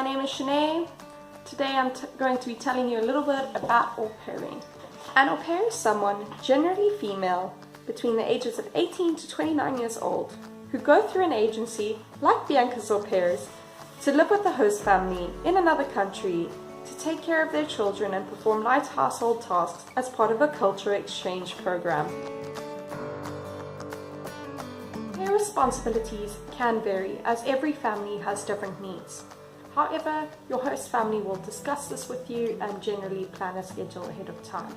my name is Shanae. Today I'm going to be telling you a little bit about au pairing. An au pair is someone, generally female, between the ages of 18 to 29 years old, who go through an agency, like Bianca's au pairs, to live with the host family in another country, to take care of their children and perform light household tasks as part of a cultural exchange program. Their responsibilities can vary as every family has different needs. However, your host family will discuss this with you and generally plan a schedule ahead of time.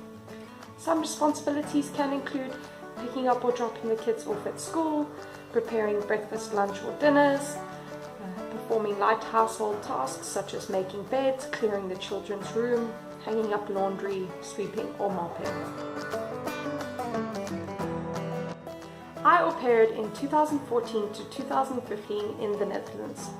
Some responsibilities can include picking up or dropping the kids off at school, preparing breakfast, lunch or dinners, performing light household tasks such as making beds, clearing the children's room, hanging up laundry, sweeping or mopping. I au paired in 2014 to 2015 in the Netherlands.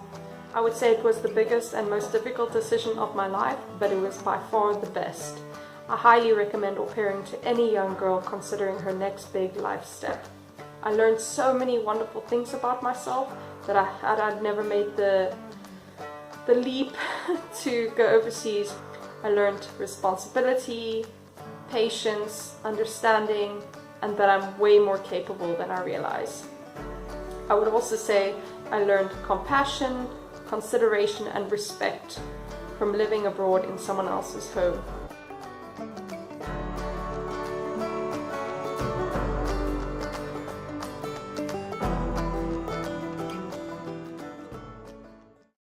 I would say it was the biggest and most difficult decision of my life, but it was by far the best. I highly recommend au pairing to any young girl considering her next big life step. I learned so many wonderful things about myself that I'd never made the leap to go overseas. I learned responsibility, patience, understanding, and that I'm way more capable than I realize. I would also say I learned compassion, consideration and respect from living abroad in someone else's home.